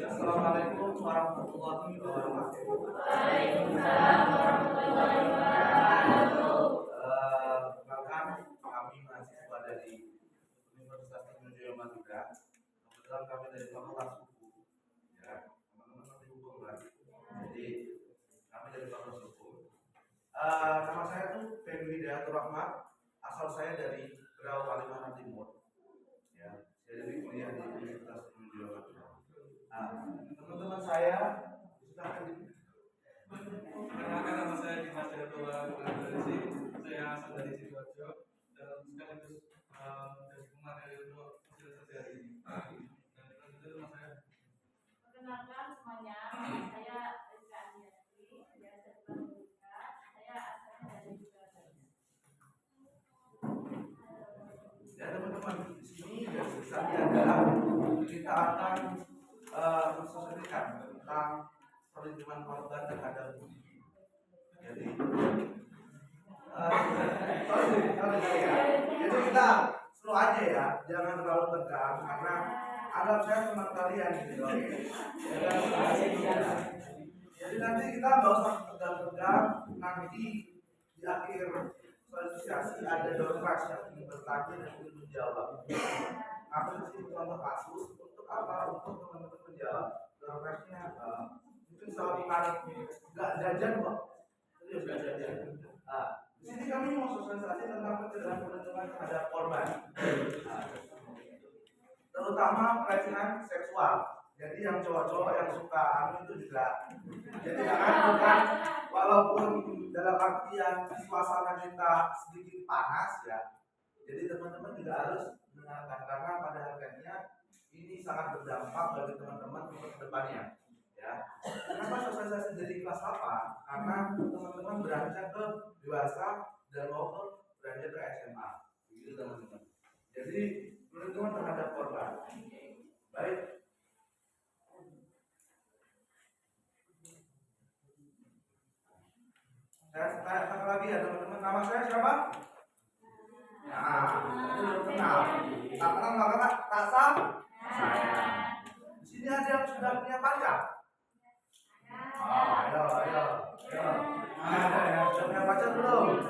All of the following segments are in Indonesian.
Assalamualaikum warahmatullahi wabarakatuh. Waalaikumsalam warahmatullahi wabarakatuh. Perkenalkan, kami mahasiswa dari Universitas Tanjung Madura. Kebetulan kami dari Fakultas Hukum. Ya, teman-teman nanti hukum kan. Jadi kami dari Fakultas Hukum. Nama saya tuh Febri Hidayatul Rahmat. Asal saya dari Berau, Kalimantan Timur. Ya, saya dari kuliah di Universitas Tanjung Madura. Teman-teman saya silakan. Perkenalkan, nama saya Dimas Jatulah Mandarisi. Saya asal dari Sidoarjo dan sekaligus dari pemateri untuk hasil hari ini. Dan itu nama saya. Perkenalkan semuanya, saya Rizka Aniati, biasa dipanggil Rizka. Saya asalnya dari Sidoarjo. Ya teman-teman, di sini dari tadi adalah kita akan mensosialisasikan tentang perlindungan korban terhadap bullying. Jadi, jadi kita slow aja ya, jangan terlalu tegang karena anggap saya teman kalian gitu. Jadi nanti kita nggak usah tegang-tegang, nanti di akhir sosialisasi ada door prize yang ingin bertanya dan ingin menjawab. Aku kasih contoh kasus untuk apa? Untuk teman-teman menjawab. Door prize-nya mungkin soal menarik, nggak jajan kok. Serius nggak jajan. Di sini kami mau sosialisasi tentang pencegahan perlindungan terhadap korban, terutama pelecehan seksual. Jadi yang cowok-cowok yang suka itu juga. Jadi bukan walaupun dalam artian suasana kita sedikit panas ya. Jadi teman-teman juga harus mendengarkan karena pada akhirnya ini sangat berdampak bagi teman-teman untuk kedepannya. Ya. Kenapa sosialisasi dari kelas apa? Karena teman-teman beranjak ke dewasa dan mau beranjak ke SMA. Begitu teman-teman. Jadi perlindungan terhadap korban. Baik. Saya tanya lagi ya teman-teman. Nama saya siapa? Nah, itu belum kenal. Tak kenal maka tak sah. Di sini ada yang sudah punya pacar. Ayo. Ada ya, sudah punya pacar belum?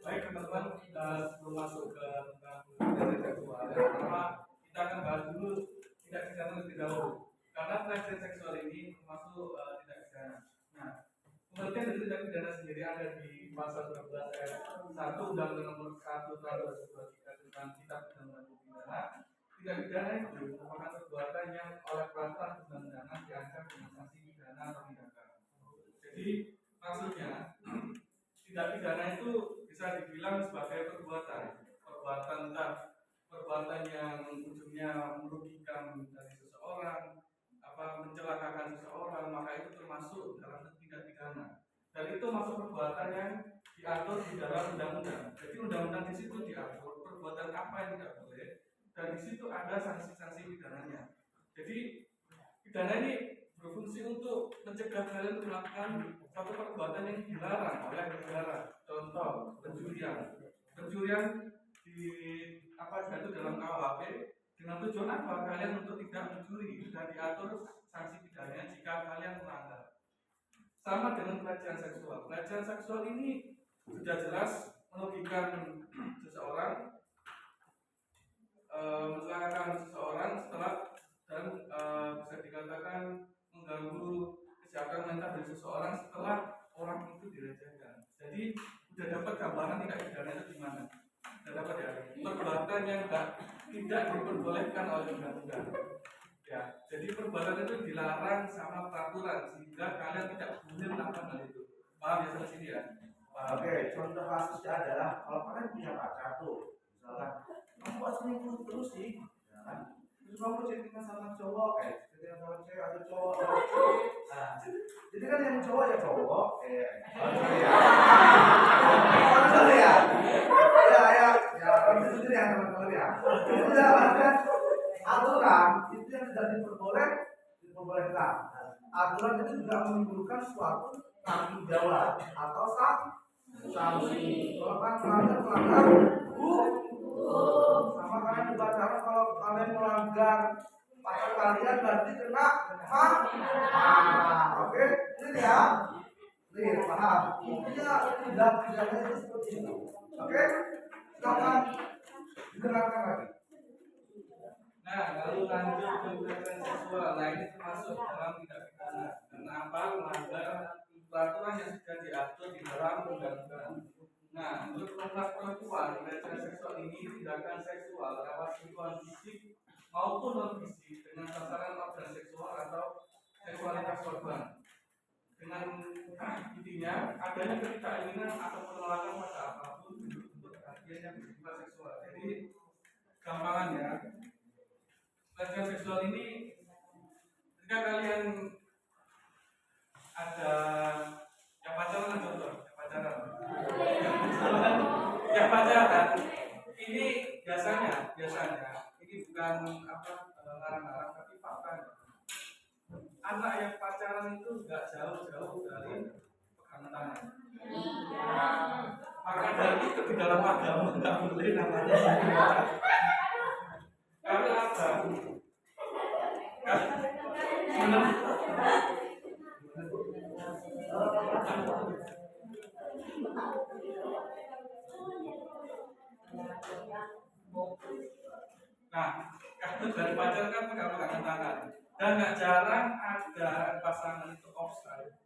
Baik teman-teman, sebelum masuk ke tentang pelecehan seksual, yang pertama kita akan bahas dulu tindak pidana terlebih dahulu. Karena pelecehan seksual ini termasuk tindak pidana. Nah, pengertian dari tindak pidana sendiri ada di pasal 12 ayat 1 Undang-Undang Nomor 1 Tahun 2023 tentang Kitab Undang-Undang Pidana. Tindak pidana itu merupakan perbuatan yang oleh peraturan perundang-undangan diancam dengan sanksi pidana atau tindakan. Jadi maksudnya tindak pidana itu bisa dibilang sebagai perbuatan yang ujungnya merugikan dari seseorang, mencelakakan seseorang, maka itu termasuk dalam tindak pidana. Dan itu masuk perbuatan yang diatur di dalam undang-undang. Jadi undang-undang di situ diatur perbuatan apa yang tidak boleh, dan di situ ada sanksi-sanksi pidananya. Jadi pidana ini berfungsi untuk mencegah kalian melakukan satu perbuatan yang dilarang oleh negara. Contoh pencurian diatur dalam KUHP dengan tujuan apa? Kalian untuk tidak mencuri dan diatur sanksi pidananya jika kalian melanggar. Sama dengan pelecehan seksual. Pelecehan seksual ini sudah jelas merugikan seseorang, mencelakakan seseorang dan bisa dikatakan mengganggu kesehatan mental dari seseorang setelah orang itu dilecehkan. Jadi sudah dapat gambaran tindak pidana itu gimana? Sudah dapat ya, perbuatan yang tidak diperbolehkan oleh undang-undang. Ya, jadi perbuatan itu dilarang sama peraturan sehingga kalian tidak boleh melakukan hal itu. Paham ya sampai sini ya? Paham. Oke, contoh kasusnya adalah kalau kalian punya pacar tuh, misalkan kamu kok selingkuh terus sih, ya kan? Terus kamu chattingan sama cowok, chattingan sama cewek atau cowok. Nah, jadi kan yang cowok ya cowok, sorry ya, ya, itu sendiri ya teman-teman ya. Jadi aturan itu yang tidak diperbolehkan. Aturan itu juga menimbulkan suatu tanggung jawab atau sanksi. Kalau kalian melanggar hukum, sama kalian dibacakan kalau kalian melanggar pacar kalian berarti kena marah. Oke, ini ya. Nih, paham? Intinya tidak pidana itu seperti itu. Oke, silakan didengarkan lagi. Nah, lalu lanjut ke kekerasan seksual. Nah, ini termasuk dalam tindak pidana. Kenapa? Melanggar peraturan yang sudah diatur di dalam undang-undang. Nah, menurut Komnas Perempuan, pelecehan seksual ini tindakan seksual lewat sentuhan fisik maupun non fisik dengan sasaran organ seksual atau seksualitas korban. Dengan intinya adanya ketidakingginan atau penolakan pada apapun untuk perhatian yang bersifat seksual. Jadi gampangannya, pelecehan seksual ini ketika kalian ada yang pacaran, contoh yang pacaran ini biasanya ini bukan larang-larang tapi fakta. Anak yang pacaran itu nggak jauh-jauh dari pegangan tangan. Maka dari itu di dalam agama nggak boleh namanya karena apa? Nah, kalau dari pacaran kan pegang-pegangan tangan. Dan nggak jarang ada pasangan itu offside.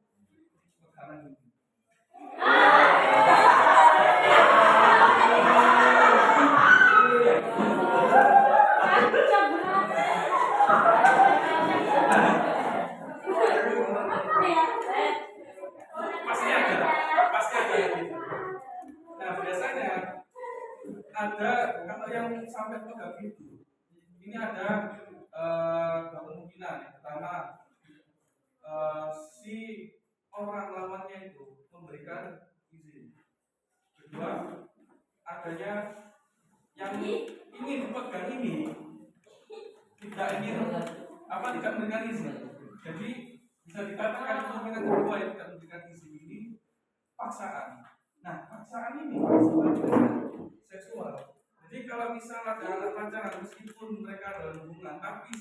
Pegangan ini. Pasti ada yang gitu. Nah, biasanya ada kalau yang sampai pegang itu, ini ada kemungkinan yang pertama si orang lawannya itu memberikan izin. Kedua, adanya yang ingin pegang ini tidak memberikan izin. Jadi bisa dikatakan kemungkinan kedua yang tidak memberikan izin ini paksaan. Nah, paksaan ini masuk seksual. Jadi kalau misal ada anak pacaran meskipun mereka dalam hubungan tapi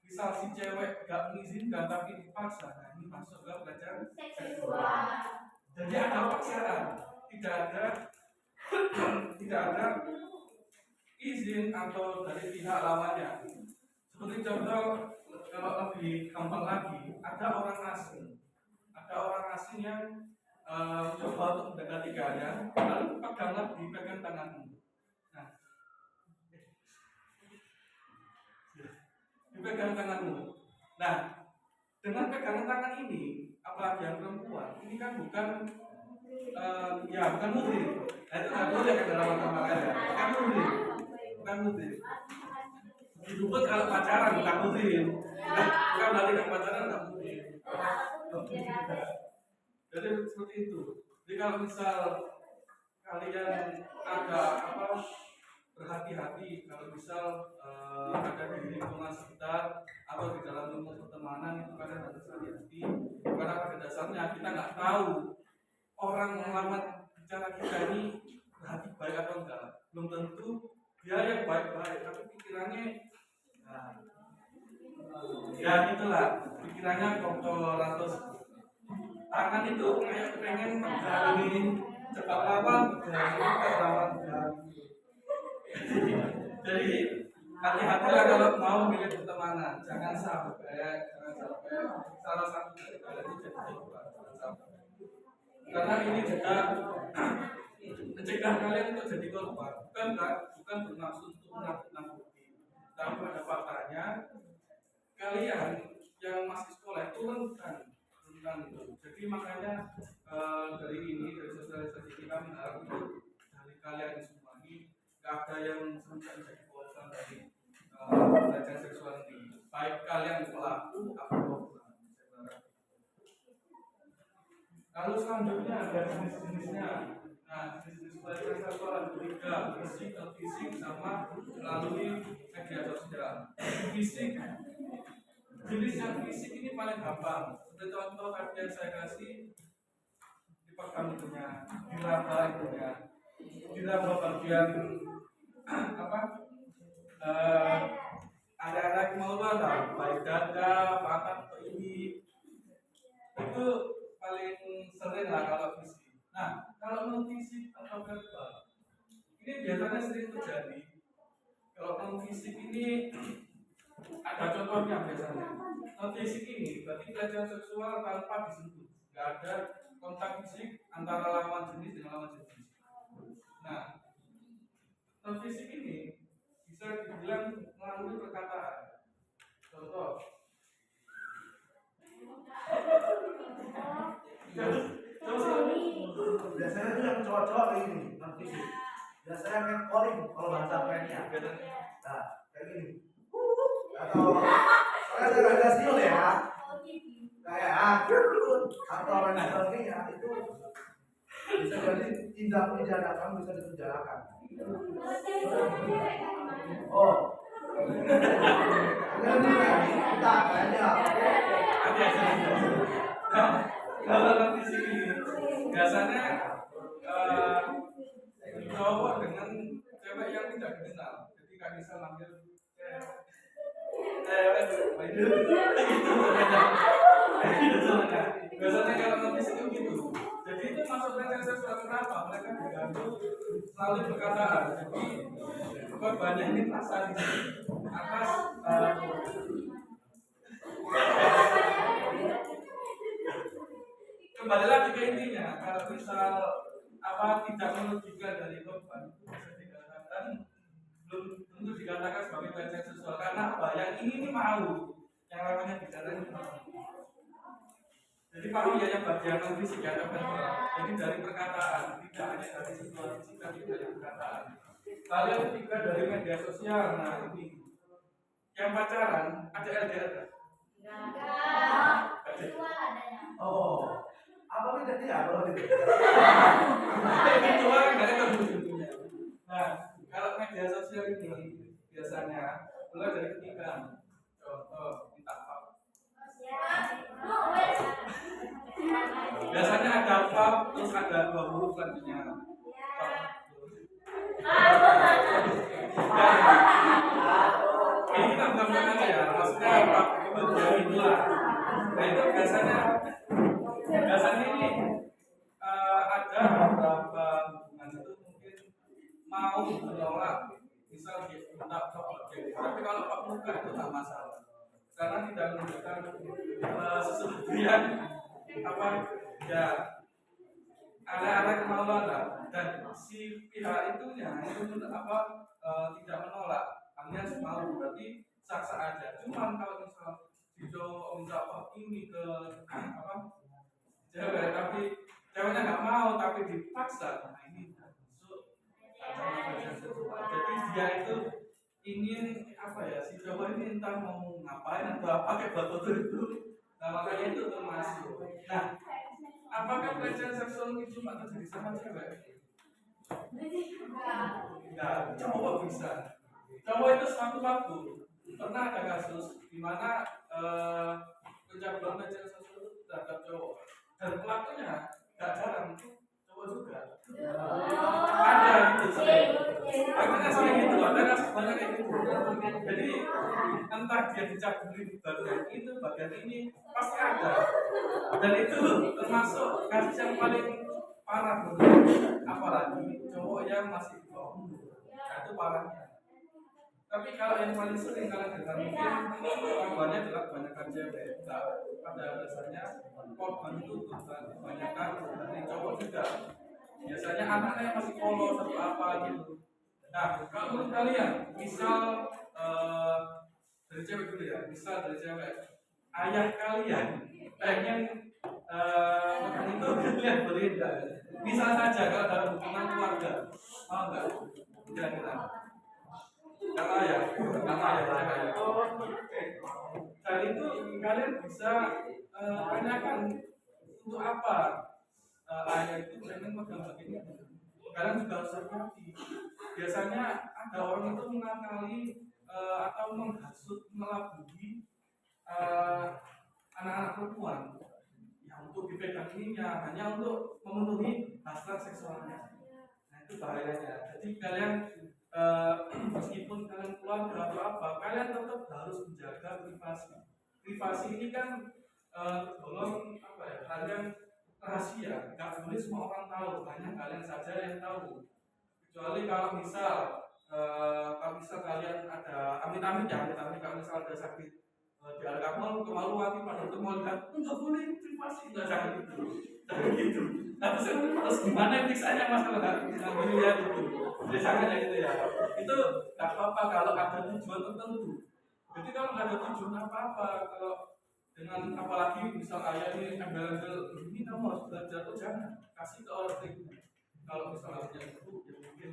misal si cewek gak mengizinkan tapi dipaksa, nah ini masuk ke pelecehan seksual. Jadi ada paksaan, tidak ada izin atau dari pihak lawannya. Seperti contoh kalau lebih gampang lagi, ada orang asing yang coba untuk mendekati kalian, lalu dipegang tanganmu. Dipegang tanganmu. Nah, dengan pegangan tangan ini, apalagi yang perempuan, ini kan bukan muhrim. Nah, itu nggak boleh ke dalam agama kalian. Bukan muhrim. Disebut kalau pacaran bukan muhrim. Nah, bukan berarti kalau pacaran nggak muhrim. Jadi seperti itu. Jadi kalau misal kalian ada berhati-hati kalau misal ada di lingkungan sekitar atau di dalam lingkungan pertemanan itu kalian harus hati-hati karena pada dasarnya kita nggak tahu orang melawan bicara kita ini berhati baik atau enggak. Belum tentu dia yang baik-baik tapi pikirannya ya itulah pikirannya kotor atau tangan itu kayak pengen menjalani cepat lawan jadi hati-hatilah kalau mau milih pertemanan, jangan sampai salah satu dari kalian itu jadi korban, karena ini juga mencegah kalian untuk jadi korban, bukan bermaksud untuk menakut-nakuti, tapi pada faktanya kalian yang masih sekolah itu rentan itu. Jadi makanya dari sosialisasi kita mengharap itu dari kalian semua ini nggak ada yang sampai menjadi korban dari pelecehan seksual ini, baik kalian pelaku atau korban. Lalu selanjutnya ada jenis-jenisnya. Nah, jenis pelecehan seksual ada 3, fisik, non fisik, sama melalui media sosial. Fisik, jenis yang fisik ini paling gampang. Seperti contoh tadi yang saya kasih, dipegang itunya, diraba itunya, diraba bagian apa? Ada kemauan lah, baik dada, pantat atau ini, itu paling sering lah kalau fisik. Nah, kalau non fisik atau verbal, ini biasanya sering terjadi. Kalau non fisik ini ada contohnya biasanya. Non fisik ini berarti pelecehan seksual tanpa disentuh, nggak ada kontak fisik antara lawan jenis dengan lawan jenis. Nah, non fisik ini bisa dibilang melalui perkataan. Contoh, Biasanya tuh yang cowok-cowok kayak gini, non fisik. Biasanya kayak calling kalau bahasa kerennya. Nah, kayak gini. Atau soalnya saya agak siul ya. Kayak atau lain sebagainya itu bisa jadi tindak pidana kamu bisa dipenjarakan. Oh, kita kayaknya. kalau non fisik ini biasanya cowok dengan cewek yang tidak dikenal, ketika bisa manggil biasanya kalau non fisik itu gitu. Jadi itu masuk pelecehan seksual. Kenapa? Mereka diganggu melalui perkataan. Jadi korbannya ini merasa di atas kembali lagi ke intinya. Kalau misal tidak merugikan dari korban, bisa dikatakan belum tentu dikatakan sebagai pelecehan seksual. Karena apa? Yang ini mau yang namanya bicara ini. Jadi mau ya yang bagian non fisik ya, jadi dari perkataan, tidak hanya dari situasi fisik tapi dari perkataan. Lalu yang ketiga dari media sosial. Nah ini yang pacaran ada LDR. Oh, apa beda dia kalau gitu? Nah, kalau media sosial ini biasanya mulai dari ketiga. Contoh, minta pap. Biasanya ada pap, terus ada 2 huruf selanjutnya. Ini kita bukan bilang ya, maksudnya pap bagian itulah. Nah itu biasanya ini ada beberapa hubungan itu mungkin mau menolak, misal minta pap bagian, tapi kalau pap muka itu tak masalah, karena tidak menunjukkan sesuatu yang ya ada kemauan lah, dan si pihak itunya itu tidak menolak, hanya mau, berarti sah-sah aja. Cuman kalau misal minta pap ini ke cewek, tapi ceweknya nggak mau, tapi dipaksa, nah ini masuk pelecehan seksual. Jadi dia itu ingin si cowok ini entah mau ngapain atau pakai batu itu, nah makanya itu termasuk. Nah, apakah pelecehan seksual ini cuma terjadi sama cewek? Nah, cowok bisa. Cowok itu suatu waktu pernah ada kasus di mana pencabulan pelecehan seksual terhadap cowok, dan pelakunya nggak jarang cowok juga. Ada gitu sih. Akhirnya sih gitu, ada kasus banyak kayak gitu. Jadi entah dia dicabuli bagian itu, bagian ini, pasti ada. Dan itu termasuk kasus yang paling parah menurut, apalagi cowok yang masih di bawah umur. Nah, itu parahnya. Tapi kalau yang paling sering kalian dengar mungkin korbannya adalah kebanyakan cewek. Nah, pada dasarnya korban itu kebanyakan dari cowok juga. Biasanya anaknya yang masih polos atau apa gitu. Nah, kalau menurut kalian, misal dari cewek dulu ya, misal dari cewek, ayah kalian pengen itu kalian beliin enggak? Misal saja kalau dalam hubungan keluarga, mau enggak? Kira-kira. Kata ya. Dan itu kalian bisa tanyakan untuk apa ayah itu pengen megang begini. kalian juga harus hati-hati. Biasanya ada orang itu mengakali atau menghasut, melabui anak-anak perempuan yang untuk dipegang ininya hanya untuk memenuhi hasrat seksualnya. Nah itu bahayanya. Jadi kalian meskipun kalian keluarga atau apa, kalian tetap harus menjaga privasi. Privasi ini kan tergolong apa ya, hal yang rahasia, nggak boleh semua orang tahu, hanya kalian saja yang tahu. Kecuali kalau misal kalian ada amit-amit ya, amit-amit kalau misal ada sakit di area kamu kemaluan pada untuk mau lihat, nggak boleh privasi, nggak, jangan gitu, jangan gitu. Nah terus gimana fiksanya masalah nggak boleh lihat itu, biasanya ya gitu ya. Itu nggak apa-apa kalau ada tujuan tertentu. Jadi kalau nggak ada tujuan apa-apa, kalau dengan apalagi misal ayah ini embel-embel ini kamu harus belajar, tuh jangan kasih ke orang lain. Kalau misalnya ibu ya mungkin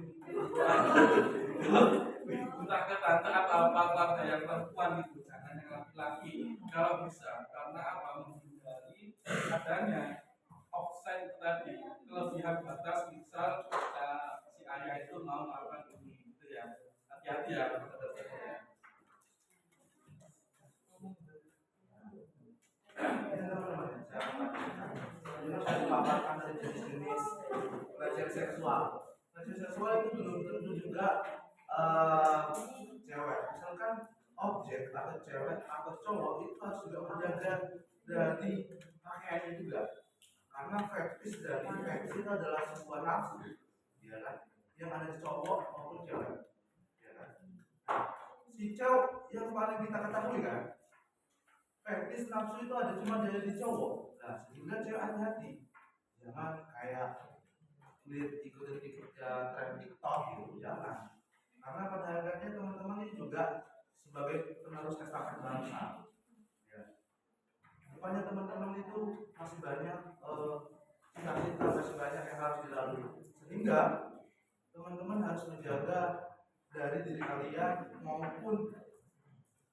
minta ke tante atau apa keluarga yang perempuan itu, jangan yang laki-laki kalau bisa, karena apa, menghindari adanya offside tadi, kelebihan batas. Misal si ayah itu mau melakukan ini gitu ya, hati-hati ya. Saya paparkan dari jenis-jenis pelecehan seksual. Pelecehan seksual itu belum tentu juga cewek. Misalkan objek atau cewek atau cowok itu harus juga menjaga dari pakaiannya juga. Karena fetish dari fetish itu adalah sebuah nafsu, ya kan? Yang ada di cowok maupun cewek, ya kan? Si cowok yang paling kita ketahui kan, fetish nafsu itu ada cuma dari cowok. Nah, sehingga cewek hati-hati, jangan kayak ikut tren TikTok gitu, jangan. Karena pada akhirnya teman-teman ini juga sebagai penerus estafet bangsa. Ya. Rupanya teman-teman itu masih banyak cita-cita, masih banyak yang harus dilalui. Sehingga teman-teman harus menjaga dari diri kalian maupun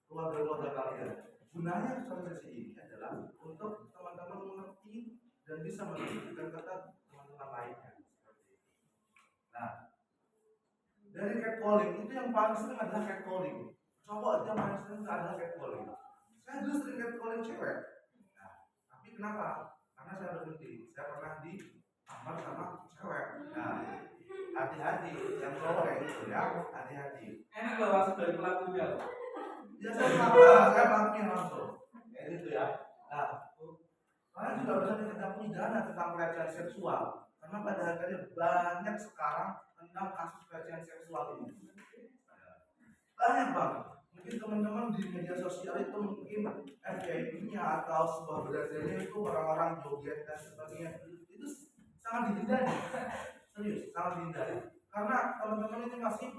keluarga-keluarga kalian. Gunanya sosialisasi ini adalah untuk teman-teman mengerti dan bisa menunjukkan kata teman-teman lainnya. Nah, dari catcalling itu yang paling sering adalah catcalling. Cowok yang paling sering adalah catcalling. Saya dulu sering catcalling cewek. Nah, tapi kenapa? Karena saya berhenti. Saya pernah diambil sama cewek. Nah, hati-hati yang cowok kayak gitu ya, hati-hati. Enak loh langsung dari pelakunya. Ya saya pelakunya langsung. Kayak gitu ya. Nah, kalian juga bisa ditindak pidana tentang pelecehan seksual. Karena pada akhirnya banyak sekarang tentang kasus pelecehan seksual ini. Banyak banget. Mungkin teman-teman di media sosial itu mungkin FYP-nya atau sebuah berdasarnya itu orang-orang joget dan sebagainya. Itu sangat dihindari. Serius, sangat dihindari. Karena teman-teman ini masih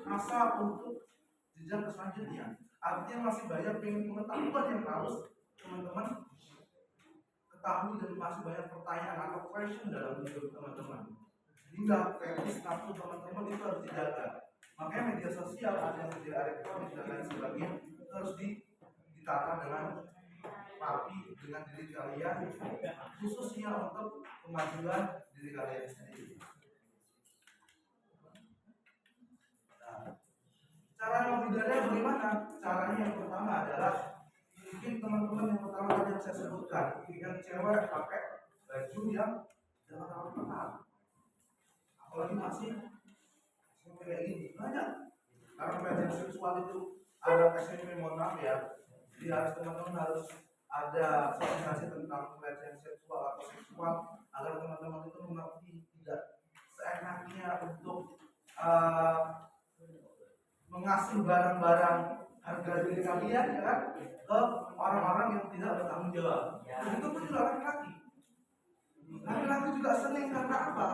masa untuk jenjang selanjutnya. Artinya masih banyak pengetahuan yang harus teman-teman ketahui dan masih banyak pertanyaan atau question dalam hidup teman-teman. Sehingga fetish nafsu teman-teman itu harus dijaga. Makanya media sosial, ada yang media elektronik dan lain sebagainya itu harus ditata dengan rapi dengan diri kalian, khususnya untuk kemajuan diri kalian sendiri. Nah, cara menghindarinya bagaimana? Caranya yang pertama adalah mungkin teman-teman yang pertama tadi yang saya sebutkan, yang cewek pakai baju yang jangan terlalu ketat, apalagi masih kayak gini banyak. Karena pelecehan seksual itu ada SMP, mohon maaf ya. Jadi harus teman-teman harus ada sosialisasi tentang pelecehan seksual atau seksual agar teman-teman itu mengerti, tidak seenaknya untuk mengasih barang-barang harga diri kalian ya kan ke orang-orang yang tidak bertanggung jawab. Begitu pun juga laki-laki. Laki-laki juga sering karena apa?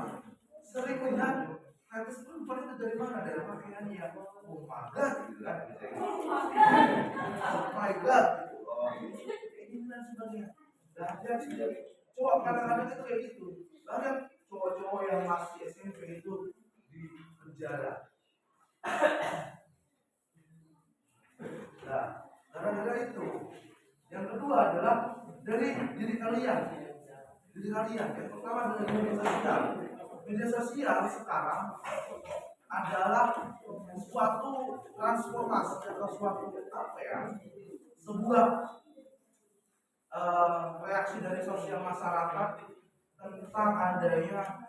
Sering melihat fetish perempuan itu dari mana? Dari pakaiannya. Oh my god, gitu kan? Oh my god, gitu. Oh, ini dan sebagainya. Nah, jadi cowok kadang-kadang itu kayak gitu. Banyak cowok-cowok yang masih SMP itu di penjara. Nah, gara-gara itu. Yang kedua adalah dari diri kalian. Diri kalian. Yang pertama adalah media sosial. Media sosial sekarang adalah suatu transformasi atau suatu apa ya, sebuah reaksi dari sosial masyarakat tentang adanya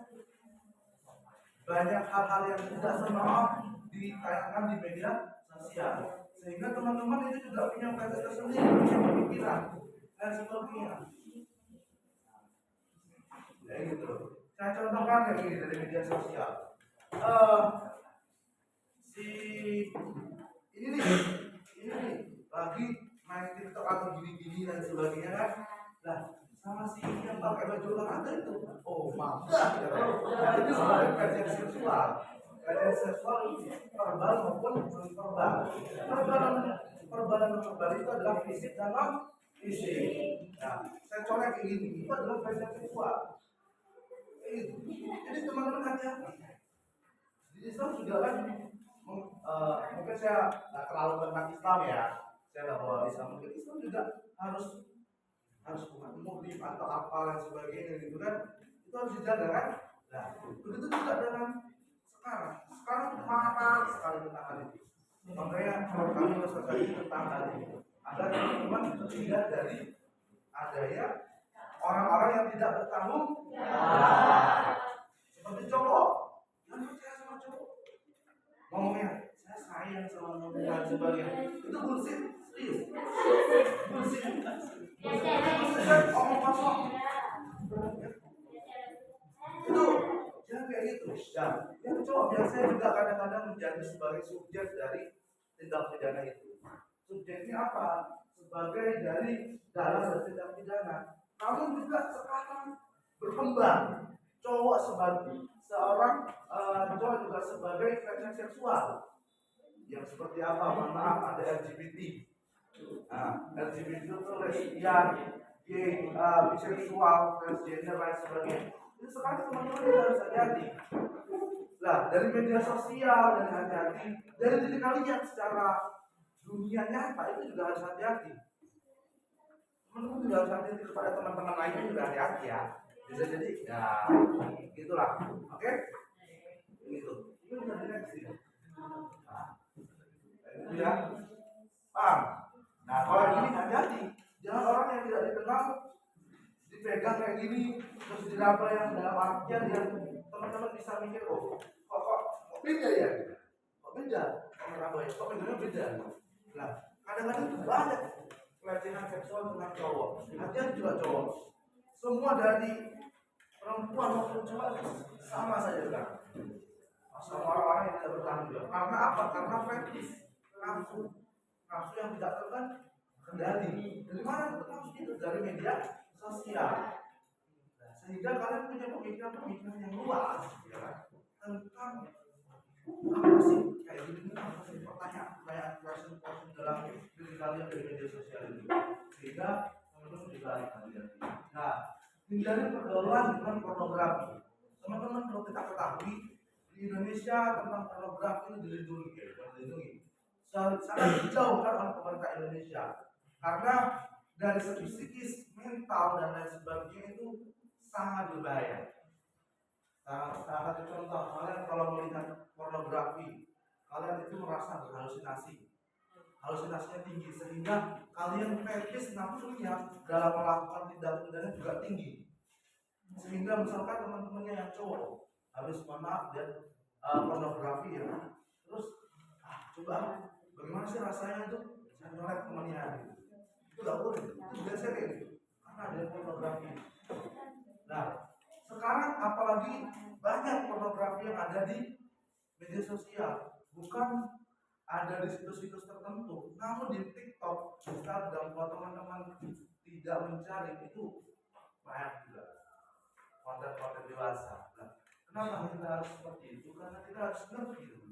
banyak hal-hal yang tidak senonoh ditayangkan di media sosial, sehingga teman-teman itu juga punya privacy tersendiri, punya pemikiran dan sebagainya. Kayak gitu. Saya contohkan kayak gini dari media sosial. Si ini nih lagi main TikTok atau gini-gini dan sebagainya kan. Nah, sama si yang pakai baju olahraga itu, oh mantap ya. Nah, itu sebagai pelecehan seksual. Pelecehan seksual verbal maupun non verbal. Verbal itu adalah fisik dan non fisik. Nah, saya colek kayak gini, itu adalah pelecehan seksual. Jadi teman-teman hati-hati. Di Islam juga kan, mungkin saya nggak terlalu tentang Islam ya. Saya nggak bawa Islam. Mungkin Islam juga harus muhrim atau apa dan sebagainya gitu kan. Itu harus dijaga kan. Nah, begitu juga dengan sekarang. Sekarang marah sekali tentang hal itu. Makanya kami bersesuai tentang hal itu. Agar teman-teman terhindar dari adanya orang-orang yang tidak bertanggung jawab. Seperti cowok yang percaya sama cowok, ngomongnya saya sayang sama kamu dan sebagainya, itu bullshit, serius, bullshit, omong kosong. Itu jangan kayak gitu. Dan yang cowok biasanya juga kadang-kadang menjadi sebagai subjek dari tindak pidana itu. Subjeknya apa? Sebagai dari dalam tindak pidana. Namun juga sekarang berkembang cowok sebagai seorang cowok juga sebagai pelecehan seksual. Yang seperti apa? Mohon maaf, ada LGBT. Nah, LGBT itu lesbian, gay, biseksual, transgender dan sebagainya. Itu sekarang teman-teman kita harus hati-hati. Nah, dari media sosial dan hati-hati, dari diri kalian secara dunia nyata itu juga harus hati-hati. Teman-teman juga harus hati-hati kepada teman-teman lainnya juga hati-hati ya. Bisa jadi, ya gitulah. Oke? Ini tuh. Ini udah next sih. Nah, itu ya. Paham? Nah, kalau gini hati-hati. Jangan orang yang tidak dikenal dipegang kayak gini terus diraba yang dalam artian yang teman-teman bisa mikir, oh, kok beda ya? Kok beda? Kok beda? Nah, kadang-kadang itu banyak pelecehan seksual dengan cowok. Hati-hati juga cowok. Semua dari perempuan maupun cowok sama saja kan. Sama orang-orang yang tidak bertanggung jawab. Karena apa? Karena fetish, nafsu yang tidak terkendali. Dari mana itu nafsu itu? Dari media sosial. Nah, sehingga kalian punya pemikiran yang luas, ya kan? Tentang apa sih kayak gini, apa sih pertanyaan question dalam diri kalian dari media sosial ini, sehingga teman-teman dibalik kalian. Nah, hindari pergaulan dengan pornografi. Teman-teman perlu kita ketahui di Indonesia tentang pornografi ini dilindungi. Sangat dijauhkan oleh pemerintah Indonesia karena dari segi psikis, mental dan lain sebagainya itu sangat berbahaya. Salah satu contoh, kalian kalau melihat pornografi, kalian itu merasa berhalusinasi. Halusinasinya tinggi sehingga kalian fetish nafsunya dalam melakukan tindak pidana juga tinggi. Sehingga misalkan teman-temannya yang cowok habis maaf dan pornografi ya, terus coba bagaimana sih rasanya tuh saya nyolek temannya gitu. Itu nggak boleh, itu juga sering karena ada pornografi. Nah, sekarang apalagi banyak pornografi yang ada di media sosial, bukan ada di situs-situs tertentu, namun di TikTok, Instagram, kalau teman-teman tidak mencari itu banyak juga konten-konten dewasa. Nah, kenapa kita harus seperti itu? Karena kita harus ngerti itu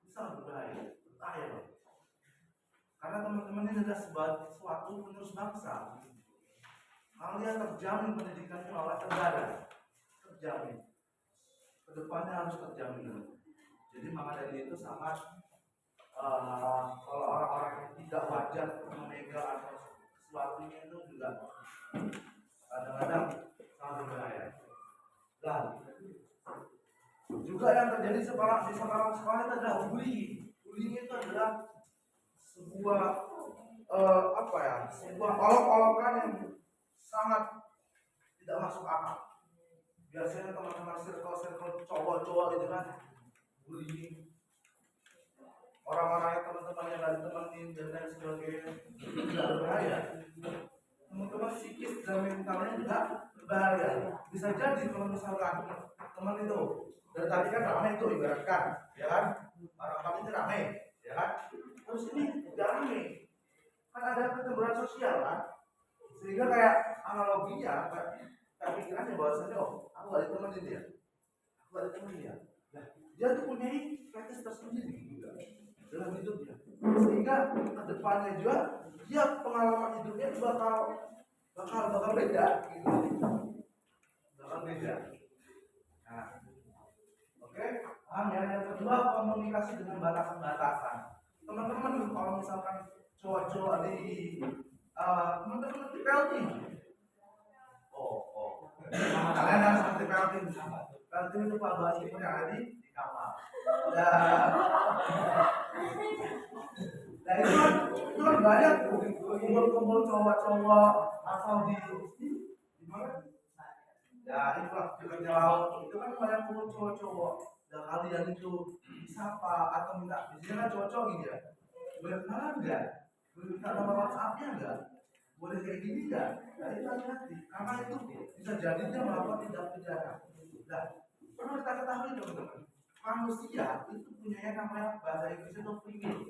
sangat berbahaya. Karena teman-teman ini adalah suatu penerus bangsa. Kalian terjamin pendidikannya oleh negara, terjamin. Kedepannya harus terjamin. Jadi maka dari itu sangat kalau orang-orang yang tidak wajar memegang atau sesuatunya itu juga kadang-kadang sangat berbahaya. Dan Juga yang terjadi di sekolah itu adalah bullying. Bullying itu adalah sebuah sebuah olok-olokan yang sangat tidak masuk akal. Biasanya teman-teman circle cowok-cowok itu kan bullying orang-orang yang teman-temannya nggak ditemenin dan lain sebagainya, tidak berbahaya. Teman-teman psikis dan mentalnya juga berbahaya. Bisa jadi kalau misalkan teman itu dari tadi kan ramai itu ibaratkan, ya kan? Orang ini ramai, ya kan? Terus ini tidak ramai, kan ada pertempuran sosial kan? Sehingga kayak analoginya, kayak pikirannya bahwasanya aku gak ditemenin dia, Nah, dia tuh punya fetis tersendiri juga dalam hidupnya, sehingga kedepannya juga dia pengalaman hidupnya bakal beda gitu. Bakal beda. Nah, oke. Yang kedua, komunikasi dengan batasan-batasan. Teman-teman kalau misalkan cowok-cowok di teman-teman di pelting. Kalian harus seperti pelting. Pelting itu Pak Basi yang ada di kamar. Nah itu kan banyak kumpul-kumpul cowok-cowok asal di mana? Ya itulah dekatnya laut. Itu kan banyak kumpul cowok-cowok. Dan kalian itu disapa atau minta, biasanya kan cowok-cowok gitu ya. Boleh kenalan nggak? Boleh minta nomor WhatsApp-nya nggak? Boleh kayak gini nggak? Nah itu hati-hati, karena itu bisa jadi dia melakukan tindak pidana. Nah, perlu kita ketahui teman-teman, manusia itu punya yang namanya bahasa Inggris itu free will.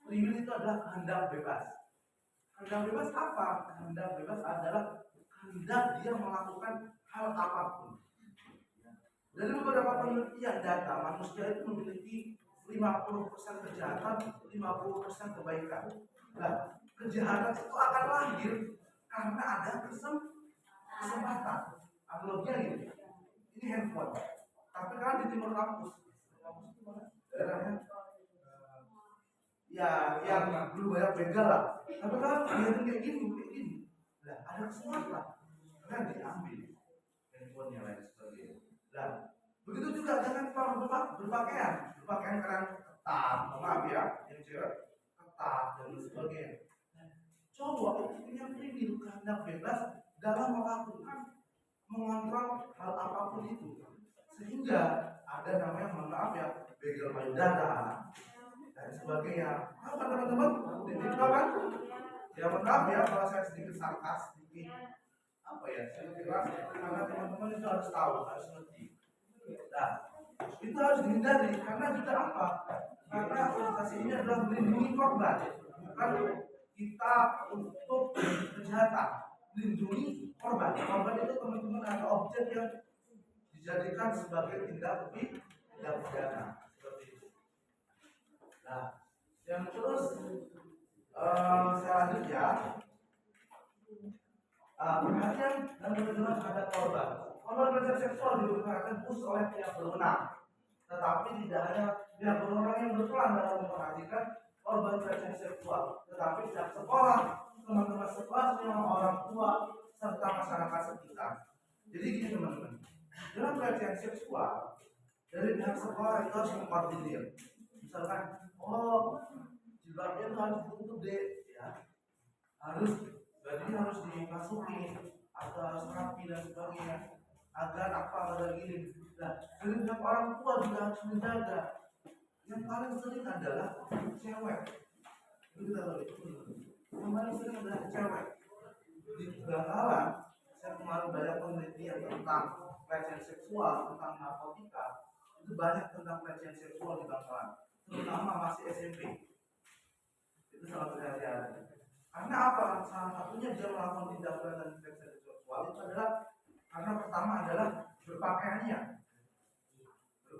Free will itu adalah kehendak bebas. Kehendak bebas apa? Kehendak bebas adalah kehendak dia melakukan hal apapun. Dari beberapa penelitian data, manusia itu memiliki 50% kejahatan, 50% kebaikan. Nah, kejahatan itu akan lahir karena ada kesempatan. Analoginya gini, ini handphone. Tapi kan di timur kampus itu mana? Daerahnya ya yang dulu banyak begal lah. Tapi kan dia kayak gini. Nah, ada kesempatan. Kan diambil handphonenya lain sebagainya. Nah, begitu juga dengan berpakaian keren ketat, maaf ya, yang cewek ketat dan sebagainya. Cowok itu punya free kehendak bebas dalam melakukan mengontrol hal apapun itu, sehingga ada namanya maaf ya begal payudara dan sebagainya. Apa teman-teman? Titik kan? Ya maaf ya kalau saya sedikit sarkas, sedikit apa ya, sedikit keras, karena teman-teman itu harus tahu, harus ngerti. Nah, itu harus dihindari karena juga apa? Karena organisasi ini adalah melindungi korban, bukan kita untuk kejahatan. Lindungi korban. Korban itu teman-teman ada objek yang dijadikan sebagai tindak pidana seperti itu. Nah, yang terus selanjutnya perhatian dan perlindungan terhadap korban. Korban pelecehan seksual dilakukan khusus oleh pihak berwenang, tetapi tidak hanya pihak berwenang yang berperan dalam memperhatikan korban pelecehan seksual, tetapi pihak sekolah, teman-teman sekolah, semua orang tua, serta masyarakat sekitar. Jadi gini teman-teman, dalam pelecehan seksual dari pihak sekolah itu harus mengkoordinir. Misalkan, jilbabnya itu harus ditutup deh, ya, bajunya harus dimasukin atau harus rapi dan sebagainya, agar gini. Nah, dari pihak orang tua juga harus menjaga. Yang paling sering adalah cewek. Itu kita tahu. Yang paling sering adalah cewek. Di Bangkalan, saya kemarin banyak penelitian tentang pelecehan seksual, tentang narkotika. Itu banyak tentang pelecehan seksual di Bangkalan, terutama masih SMP. Itu sangat berhati-hati. Karena apa? Salah satunya dia melakukan tindak pidana pelecehan seksual itu adalah karena pertama adalah berpakaiannya.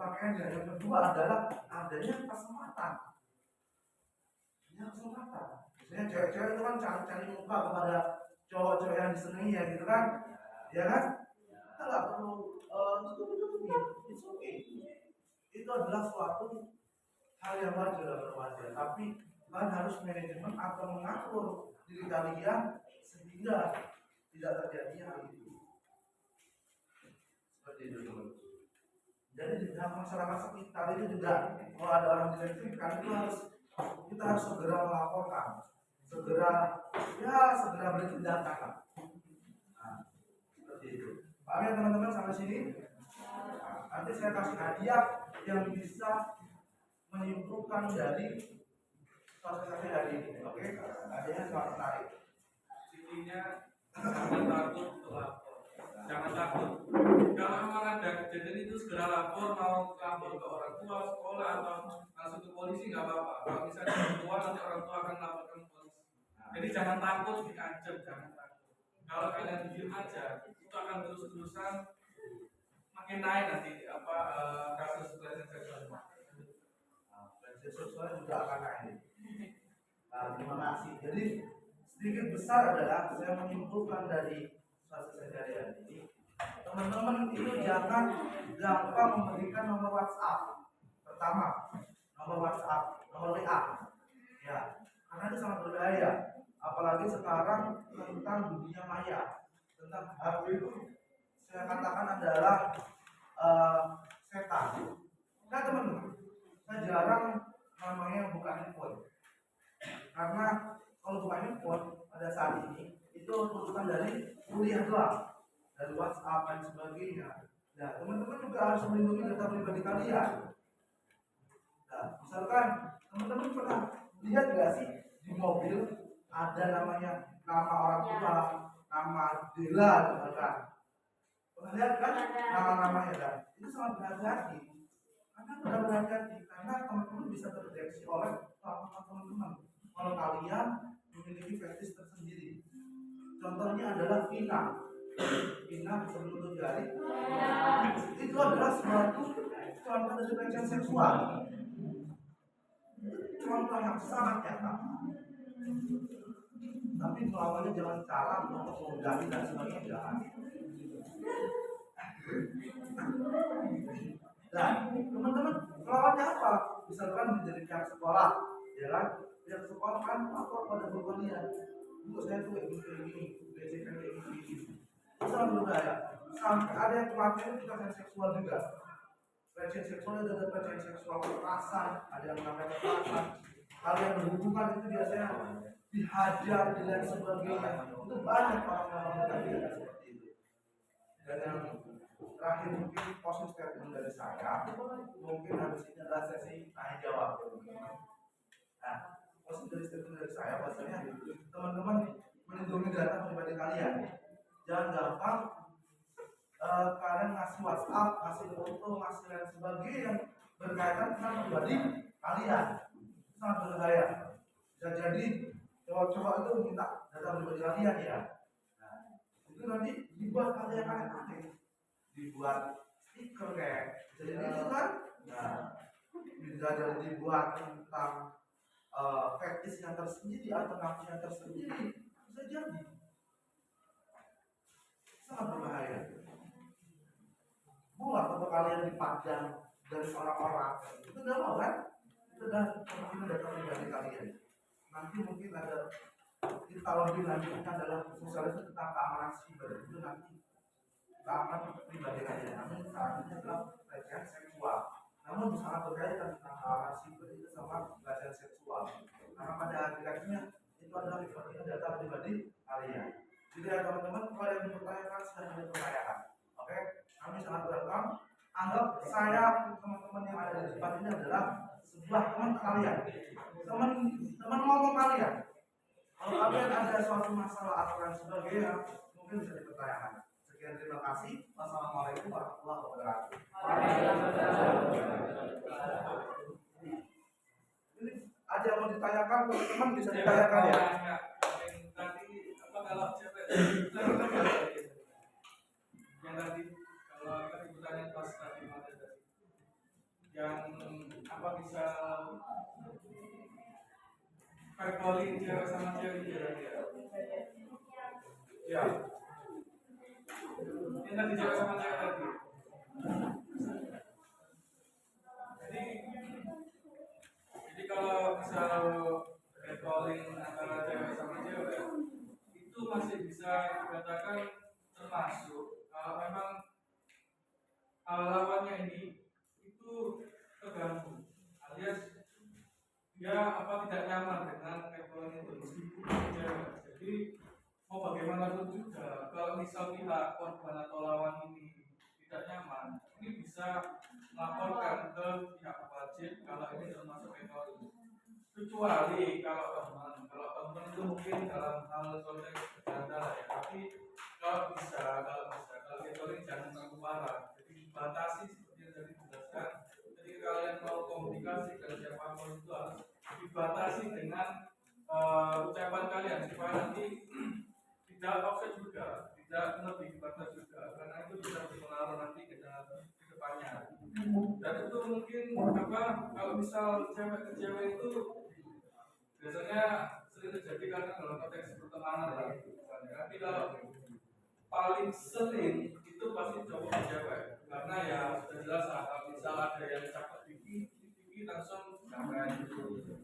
Yang kedua adalah adanya kesempatan. Biasanya cewek-cewek itu kan cari muka kepada cowok-cowok yang disenangi ya gitu kan, ya kan? Kita nggak perlu tutup-tutupin, it's okay. Itu adalah suatu hal yang wajar dan berwajar, tapi kalian harus manajemen atau mengatur diri kalian sehingga tidak terjadi hal itu. Seperti itu teman. Jadi di dalam masyarakat sekitar itu juga kalau ada orang dilecehkan itu kita harus segera melaporkan, segera bertindak lah. Nah, seperti itu. Paham ya teman-teman sampai sini? Nah, nanti saya kasih hadiah yang bisa menyimpulkan dari sosialisasi hari ini. Oke, hadiahnya sangat menarik. Intinya jangan takut untuk lapor. Jangan takut. Kalau memang ada kejadian itu segera lapor, mau lapor ke orang tua, sekolah atau langsung ke polisi nggak apa-apa. Kalau misalnya orang tua nanti orang tua akan laporkan ke polisi. Jadi jangan takut diancam, jangan takut. Kalau kalian diem aja, itu akan terus-terusan makin naik nanti kasus pelecehan seksual. Pelecehan seksual juga akan naik. Nah, terima kasih. Jadi sedikit besar adalah saya menyimpulkan dari sosialisasi hari ini. Teman-teman itu jangan gampang memberikan nomor WhatsApp. Pertama, nomor WhatsApp, nomor WA. Ya, karena itu sangat berbahaya. Apalagi sekarang tentang dunia maya, tentang HP itu saya katakan adalah setan. Nah teman-teman, saya jarang namanya buka handphone. Karena kalau buka handphone pada saat ini itu tuntutan dari kuliah doang, dari WhatsApp dan sebagainya. Nah, teman-teman juga harus melindungi data pribadi kalian. Nah, misalkan teman-teman pernah lihat nggak sih di mobil ada namanya nama orang tua, nama Dela misalkan. Pernah lihat kan nama-namanya kan? Itu sangat berhati-hati. Karena benar berhati-hati karena teman-teman bisa terdeteksi oleh teman-teman kalau kalian memiliki fetish tersendiri. Contohnya adalah Vina bisa menutup jari. Itu adalah suatu contoh dari pelecehan seksual. Contoh yang sangat nyata. Tapi melawannya jangan cara untuk mengganggu dan sebagainya jangan. Nah, teman-teman melawannya apa? Misalkan dari pihak sekolah, ya kan? Pihak sekolah kan lapor pada guru kalian. Untuk saya tuh kayak gini, basican kayak gini. Itu sangat berbahaya. Sampai ada yang kematian itu pelecehan seksual juga. Pelecehan seksual itu ada pelecehan seksual kekerasan, ada yang namanya kekerasan. Hal yang berhubungan itu biasanya dihajar dan sebagainya. Itu banyak orang-orang yang seperti itu. Dan yang terakhir mungkin closing statement dari saya, mungkin habis ini adalah sesi tanya jawab. Nah, closing statement dari saya bahasanya teman-teman melindungi data pribadi kalian. Jangan gampang kalian ngasih WhatsApp, ngasih foto, ngasih lain sebagainya yang berkaitan dengan pribadi kalian. Itu sangat berbahaya. Bisa jadi coba-coba itu minta data pribadi kalian ya. Nah, itu nanti dibuat kalian aneh-aneh, dibuat stiker kayak jadi itu kan. Nah, bisa jadi dibuat tentang fetishnya tersendiri atau nafsunya tersendiri, bisa jadi sangat berbahaya. Buat foto kalian dipajang dari orang-orang, itu udah mau kan? Itu udah mungkin data pribadi kalian. Nanti mungkin ada kita lebih lanjutkan dalam sosialisasi tentang keamanan siber. Itu nanti keamanan pribadi kalian. Namun saat ini adalah pelecehan seksual. Namun sangat berkaitan tentang keamanan siber itu sama pelecehan seksual. Karena pada hakikatnya itu adalah data pribadi kalian. Jadi ya teman-teman, kalau yang dipertanyakan sudah ada pertanyaan. Oke, kami sangat welcome. Anggap saya teman-teman yang ada di depan ini adalah sebuah teman kalian, teman ngomong kalian. Kalau kalian ada suatu masalah atau lain sebagainya, mungkin bisa dipertanyakan. Sekian, terima kasih. Wassalamualaikum warahmatullahi wabarakatuh. Ini ada yang mau ditanyakan, teman-teman bisa ditanyakan ya. Tadi apa kalau cewek yang tadi kalau tadi bertanya pas tadi yang apa bisa calling cewek sama cewek ya ini tadi cewek sama cewek tadi jadi kalau misal calling antara cewek sama cewek itu masih bisa dikatakan termasuk kalau memang lawannya ini dia tidak nyaman dengan levelan itu meskipun cewek. Jadi mau bagaimanapun juga kalau misal pihak korban atau lawan ini tidak nyaman, ini bisa melaporkan ke pihak wajib kalau ini termasuk levelan. Kecuali kalau teman itu mungkin dalam hal konteks bercanda ya, tapi kalau leveling jangan terlalu parah. Jadi dibatasi seperti yang tadi dijelaskan. Jadi kalian mau komunikasi dengan siapapun itu harus dibatasi dengan ucapan kalian supaya nanti tidak offset juga, tidak lebih batas juga, karena itu bisa berpengaruh nanti ke depannya. Dan itu mungkin kalau misal cewek ke cewek itu biasanya sering terjadi karena dalam konteks pertemanan lah misalnya. Tapi kalau paling sering itu pasti cowok ke cewek, karena ya sudah jelas lah kalau misal ada yang cakep tinggi langsung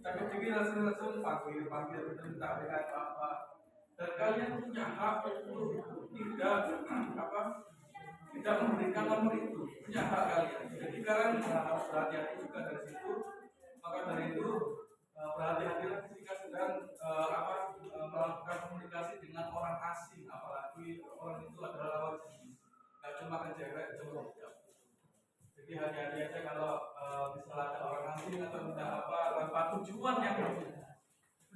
cakep tinggi langsung panggil itu minta dengan apa. Dan kalian punya hak untuk tidak memberikan nomor itu, punya hak kalian. Jadi kalian harus berhati-hati juga dari situ. Maka dari itu berhati-hatilah ketika sedang melakukan komunikasi dengan orang asing, apalagi orang itu adalah lawan jenis, nggak cuma ke cewek, cowok juga. Jadi hati-hati aja kalau misalnya ada orang asing atau tanpa tujuannya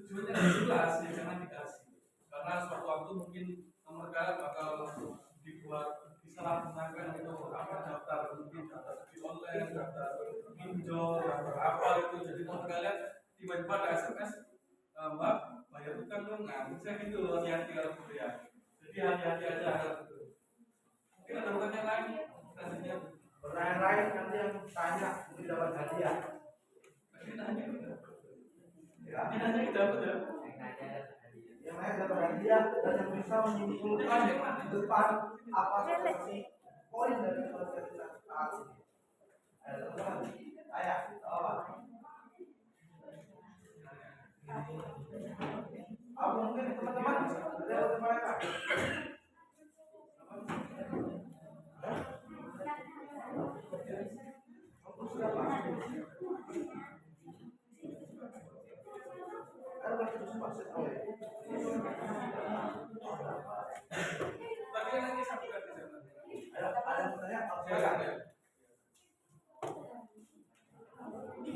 jelas ya jangan dikasih. Karena suatu waktu mungkin nomor kalian bakal dibuat disalahgunakan itu daftar mungkin daftar di online, daftar pinjol, daftar apa itu. Jadi nomor kalian tiba-tiba ada SMS, Mbak bayar utang dong, nah bisa gitu hati-hati kalau kuliah. Jadi hati-hati aja kalau itu. Mungkin ada pertanyaan lain? Pertanyaan lain nanti yang tanya mungkin dapat hadiah. Ini nanya, Ya. ini nanya dapat ya. Yang lain dapat hadiah dan yang bisa menyimpulkan di depan apa seperti poin dari proses kita saat ini. Ayo teman-teman, apa mungkin teman-teman ada mereka?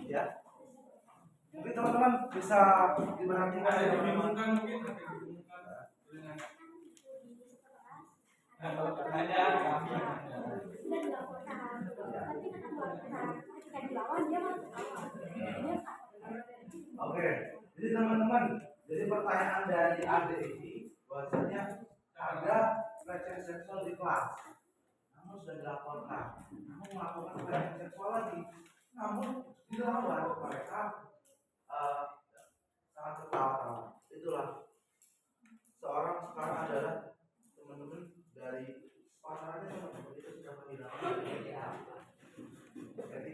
Ya, mungkin teman-teman bisa diperhatikan Ada ya, dibingungkan mungkin, ada dibingungkan. Nah, kalau pertanyaan kami. Oke, jadi teman-teman, jadi pertanyaan dari adik ini bahwasanya ada pelecehan seksual di kelas, namun sudah dilaporkan, namun melakukan pelecehan seksual lagi, namun dilawan mereka sangat ketawa. Itulah seorang sekarang adalah teman-teman dari pasarannya teman-teman itu sudah menghilangkan etika.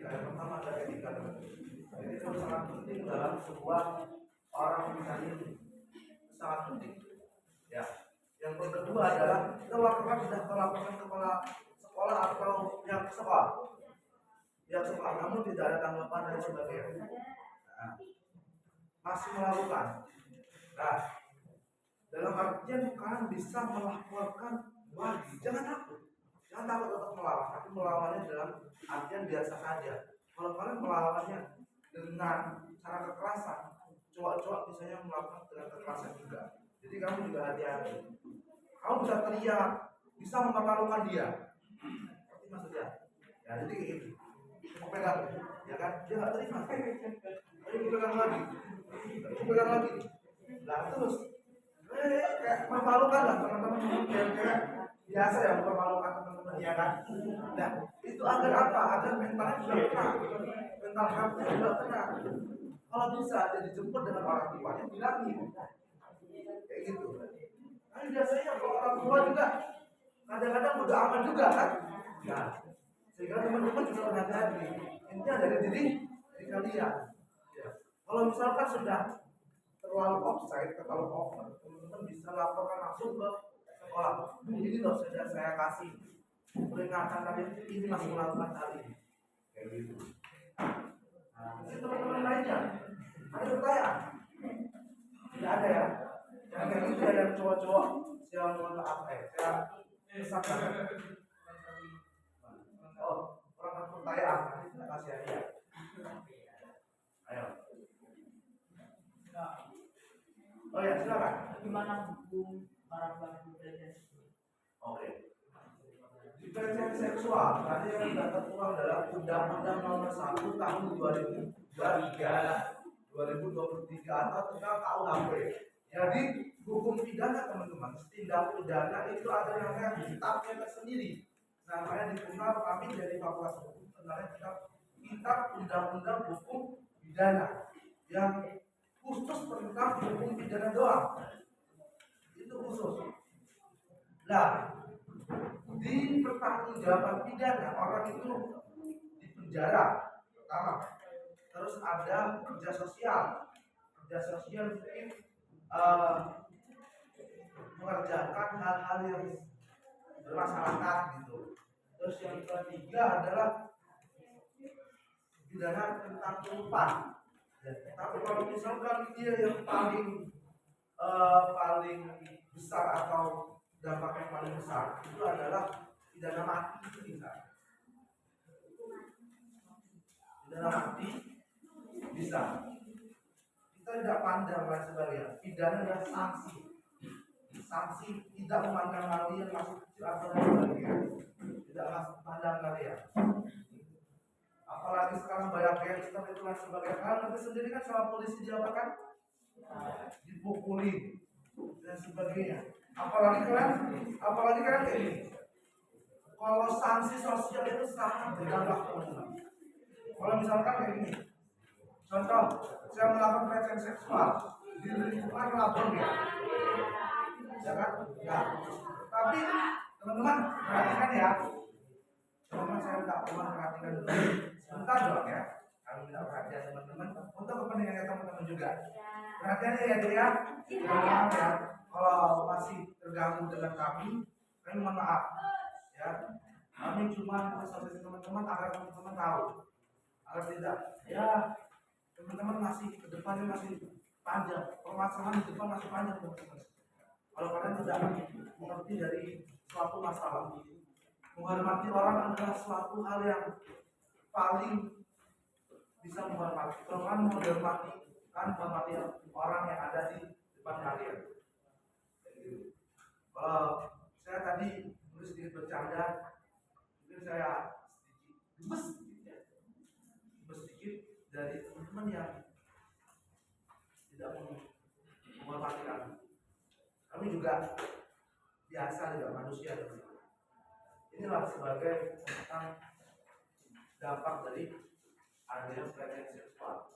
Yang pertama ada etika, teman-teman. Jadi itu sangat penting dalam sebuah orang misalnya ini sangat penting. Ya. Yang kedua adalah kita sudah melaporkan kepala sekolah atau yang sekolah, namun tidak ada tanggapan dan sebagainya. Nah, masih melakukan. Nah, dalam artian kalian bisa melaporkan lagi, jangan takut untuk melawan, tapi melawannya dalam artian biasa saja. Kalau kalian melawannya dengan cara kekerasan, cowok-cowok misalnya melakukan dengan kekerasan juga. Jadi kamu juga hati-hati. Kamu bisa teriak, bisa mempermalukan dia. Seperti maksudnya. Ya, jadi kayak gitu. Pegang, ya kan? Dia nggak terima. Ayo pegang lagi. Nah terus, kayak mempermalukan lah teman-teman. Kayak biasa ya mempermalukan teman-teman, ya kan? Nah, itu agar apa? Agar mentalnya juga kena. Mental kamu juga kena. Kalau bisa jadi jemput dengan orang tuanya, bilangin kayak gitu. Nah biasanya kalau orang tua juga kadang-kadang udah aman juga kan. Nah, sehingga teman-teman juga berhati-hati. Intinya dari diri kalian. Ya. Kalau misalkan sudah terlalu offside, terlalu over, teman-teman bisa laporkan langsung ke sekolah. Ini loh sudah saya kasih peringatan tadi, ini masih melakukan hal ini. Kayak gitu. Nah, teman-teman lainnya, ada cowok-cowok saya mohon maaf saya pesan banget. Oh, orang pertanyaan nanti kita kasih hadiah. Ayo. Oh ya, silakan. Gimana hukum para pelaku pelecehan? Oke. Di pelecehan seksual tadi yang sudah tertuang dalam Undang-Undang Nomor 1 Tahun 2023 atau tentang KUHP. Jadi hukum pidana teman-teman, tindak pidana itu ada yang namanya kitabnya tersendiri. Namanya dikenal kami dari Fakultas Hukum, sebenarnya kitab Undang-Undang Hukum Pidana yang khusus tentang hukum pidana doang. Itu khusus. Nah, di pertanggungjawaban pidana orang itu dipenjara pertama. Terus ada kerja sosial. Kerja sosial mungkin mengerjakan hal-hal yang bermasyarakat gitu. Terus yang ketiga adalah pidana tentang penyuapan. Ya, tapi kalau misalkan dia yang paling besar atau dampak yang paling besar itu adalah pidana mati itu bisa. Pidana mati bisa. Kita tidak pandang dan sebagainya. Pidana adalah sanksi. Sanksi tidak memandang kalian masih kecil atau dan sebagainya. Tidak memandang kalian. Apalagi sekarang banyak gangster itu dan sebagainya. Kalian nanti sendiri kan sama polisi diapakan? Dipukuli dan sebagainya. Apalagi kalian kayak gini. Kalau sanksi sosial itu sangat berdampak teman-teman. Kalau misalkan kayak gini. Contoh, saya melakukan pelecehan seksual di lingkungan labor ya kan? Ya. Tapi teman-teman perhatikan ya. Teman-teman saya minta perhatikan dulu. Sebentar doang ya. Kami minta perhatian teman-teman untuk kepentingan teman-teman juga. Perhatian ya dia. Maaf ya. Kalau masih terganggu dengan kami mohon maaf ya. Kami cuma bersosialisasi teman-teman agar teman-teman tahu. Agar tidak ya teman-teman masih ke depannya masih panjang, permasalahan di depan masih panjang teman-teman. Kalau kalian tidak mengerti dari suatu masalah, menghormati orang adalah suatu hal yang paling bisa menghormati. Kalau kalian menghormati, kan menghormati orang yang ada di depan kalian. Kalau saya tadi sedikit bercanda, mungkin saya sedikit sedikit dari teman-teman yang tidak menghormati kami. Kami juga biasa juga manusia. Inilah sebagai tentang dampak dari adanya pelecehan seksual.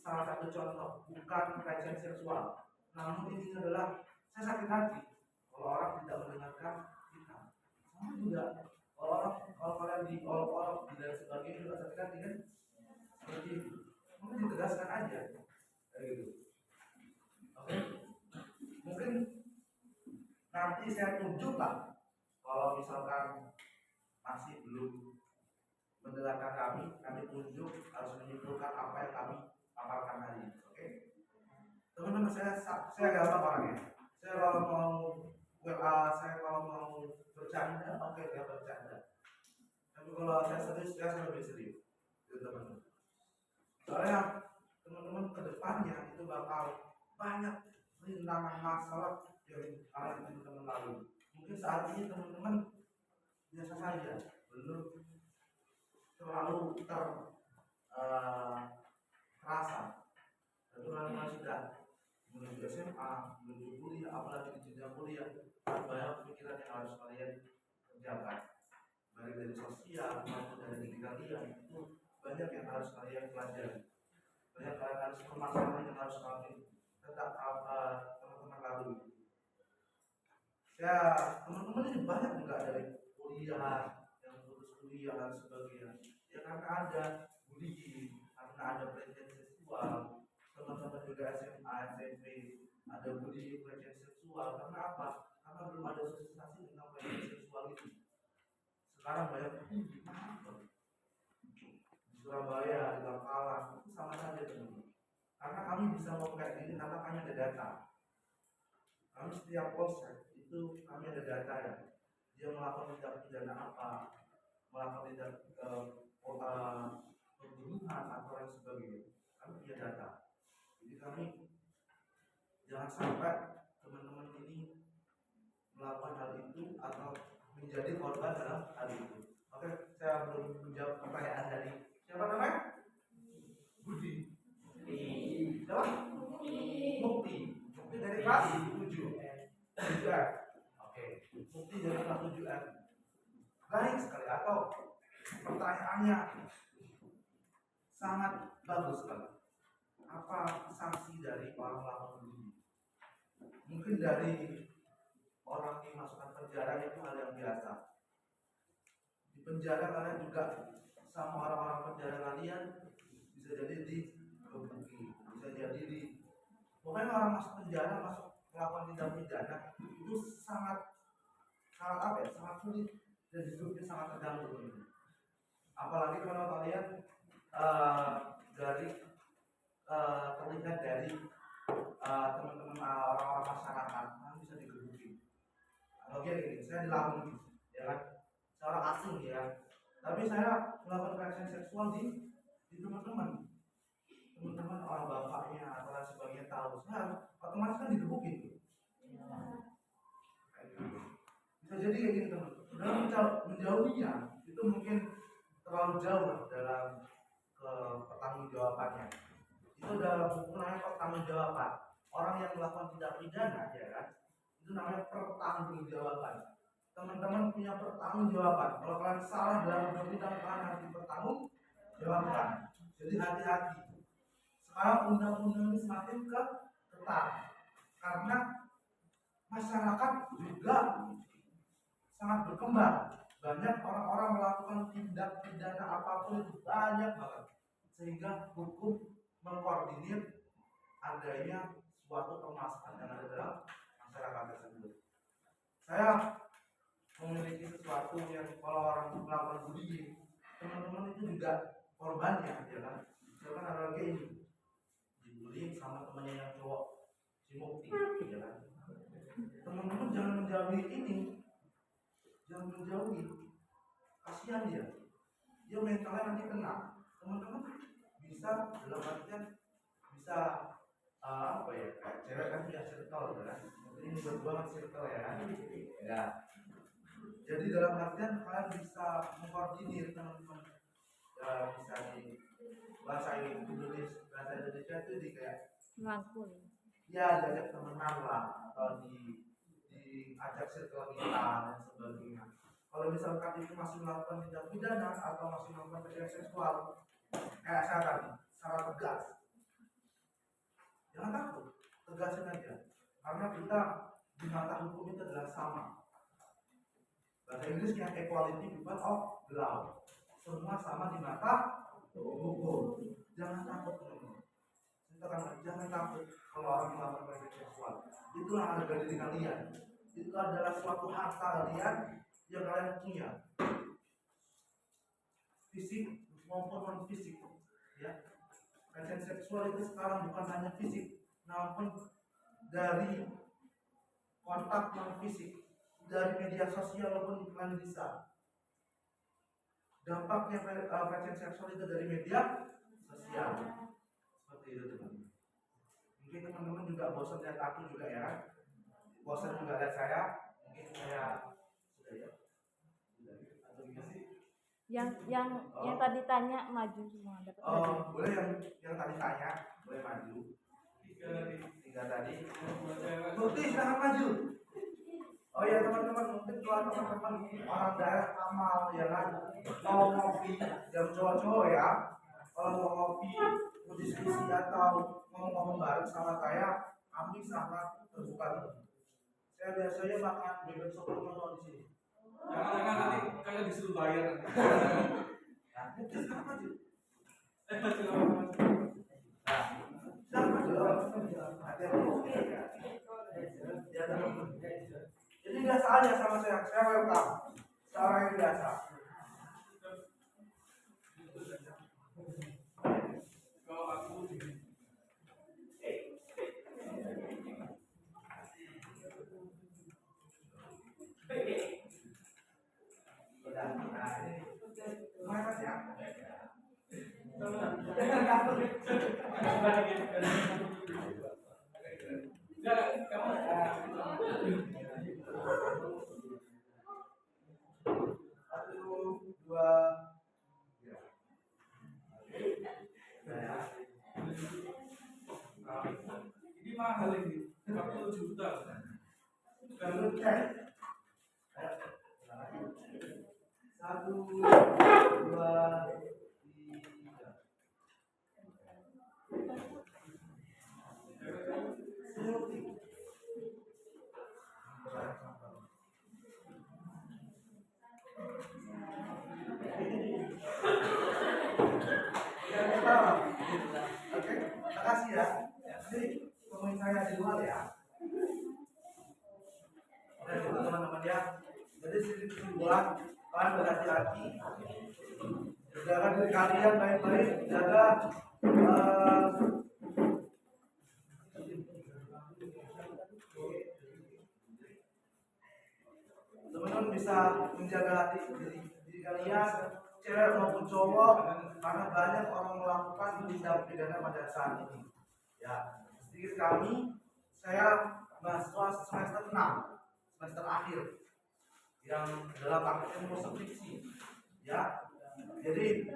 Salah satu contoh bukan pelecehan seksual, namun ini adalah saya sakit hati kalau orang tidak mendengarkan kita. Sama juga kalau kalian diolok-olok dan sebagainya juga sakit hati kan? Seperti itu. Mungkin ditegaskan aja kayak gitu. Oke. Mungkin nanti saya tunjuk lah kalau misalkan masih belum mendengarkan kami tunjuk harus menyimpulkan apa yang kami paparkan hari ini. Oke. Teman-teman saya gampang orangnya. Saya kalau mau saya kalau mau bercanda, oke saya bercanda. Tapi kalau saya serius, saya lebih serius. Gitu teman-teman. Soalnya teman-teman kedepannya itu bakal banyak rintangan masalah yang akan teman-teman lalui. Mungkin saat ini teman-teman biasa saja, belum terlalu terasa. Tapi kalau sudah menuju SMA, menuju kuliah, apalagi di jenjang kuliah, banyak pikiran yang harus kalian kerjakan. Baik dari sosial maupun dari diri kalian itu banyak yang harus kalian pelajari. Banyak kalian harus permasalahan yang harus kalian tetap teman-teman lalui. Teman-teman ini banyak juga dari kuliah yang putus kuliah dan sebagainya. Ya karena ada bullying, karena ada pelecehan seksual. Teman-teman juga SMA, SMP ada bullying, pelecehan seksual. Karena apa? Karena belum ada sosialisasi tentang pelecehan seksual itu. Sekarang banyak di Surabaya, di Bangkalan, itu sama saja teman-teman. Karena kami bisa ngomong kayak gini karena kami ada data. Kami setiap polsek itu kami ada data ya. Dia melakukan tindak pidana apa, melakukan tindak pembunuhan atau lain sebagainya. Kami punya data. Jadi kami jangan sampai teman-teman ini melakukan hal itu atau menjadi korban dalam hal itu. Oke, saya belum menjawab pertanyaan dari siapa namanya? Budi. Siapa? Mukti. Mukti dari kelas 7. 7R. Oke. Mukti dari kelas 7R. Baik sekali atau pertanyaannya sangat bagus sekali. Apa sanksi dari orang melakukan ini? Mungkin dari orang dimasukkan penjara itu hal yang biasa. Di penjara kalian juga sama orang-orang penjara kalian bisa jadi digebuki, bisa jadi pokoknya orang masuk penjara, masuk melakukan tindak pidana itu sangat apa ya, sangat sulit dan hidupnya sangat terganggu. Apalagi kalau kalian dari terlihat dari teman-teman orang-orang masyarakat kan bisa digebuki. Oke, saya di Lampung, ya kan, seorang asing ya, tapi saya melakukan kekerasan seksual di teman-teman orang bapaknya atau lain sebagainya tahu, saya otomatis kan digebukin. Bisa jadi kayak gini teman. Dalam menjauhinya itu mungkin terlalu jauh dalam pertanggungjawabannya. Itu dalam buku namanya pertanggungjawaban. Orang yang melakukan tindak pidana, ya kan, itu namanya pertanggungjawaban. Teman-teman punya pertanggungjawaban. Kalau kalian salah dalam undang-undang, kalian harus dipertanggungjawabkan. Jadi hati-hati. Sekarang undang-undang ini semakin ketat karena masyarakat juga sangat berkembang. Banyak orang-orang melakukan tindak pidana apapun itu banyak banget. Sehingga hukum mengkoordinir adanya suatu permasalahan yang ada dalam masyarakat tersebut. Saya memiliki sesuatu yang kalau orang melakukan bullying, teman-teman itu juga korbannya, ya kan? Misalkan ada lagi ini dibullying sama temannya yang cowok, si Mukti, ya kan? Teman-teman jangan menjauhi ini, jangan menjauhi, kasihan dia mentalnya nanti kena. Teman-teman bisa dalam artian bisa apa ya, kayak cewek kan punya circle kan, ini buat banget circle ya. Jadi dalam artian kalian bisa mengkoordinir teman-teman, ya, bisa di bahasa Indonesia itu di kayak Rangkul. ya diajak temenan lah atau diajak circle kita dan sebagainya. Kalau misalkan itu masih melakukan tindak pidana atau masih melakukan kekerasan seksual, kayak saya tadi, secara tegas, jangan takut, tegasin aja. Karena kita di mata hukum itu adalah sama. Bahasa Inggrisnya equality before of the law. Semua sama di mata hukum. Jangan takut teman-teman. Jangan takut kalau orang melakukan kekerasan seksual. Itulah harga diri kalian. Itu adalah suatu harta kalian yang kalian punya, fisik maupun non fisik. Ya, kekerasan seksual itu sekarang bukan hanya fisik, namun dari kontak non fisik, dari media sosial maupun kalian bisa. Dampaknya kekerasan seksual itu dari media sosial. Seperti itu teman-teman. Mungkin teman-teman juga bosan lihat aku juga ya. Bosan juga lihat saya. Mungkin saya sudah ya. Atau gimana sih? Yang tadi tanya maju semua dapat. Boleh yang tadi tanya boleh maju. Tiga tadi. Bukti silahkan maju. Oh ya teman-teman, mungkin kalau teman-teman orang daerah amal ya kan, mau ngopi yang cowok-cowok ya, kalau mau ngopi, mau diskusi atau mau ngomong bareng sama saya, kami sangat terbuka. Saya biasanya makan bebek sopro di sini. Jangan nanti kalian disuruh bayar. Nah, mungkin sekarang maju. Nah, sekarang maju. Ya teman-teman. Jadi biasa aja sama saya welcome. Seorang yang biasa. Kalau aku Enggak, kamu Satu, dua, tiga. Nah, ya. ini mahal ini 40 juta. Lalu cek. Satu, dua, tiga. Oke, makasih ya. Jadi temuin saya di luar ya. Oke, gitu teman-teman ya. Jadi kesimpulan, kalian berhati-hati, jaga diri kalian baik-baik, jaga teman-teman bisa menjaga hati diri kalian, cewek maupun cowok, karena banyak orang melakukan tindak pidana pada saat ini. Ya, sedikit kami, saya mahasiswa semester 6, semester akhir, yang dalam akademi musik, ya. Jadi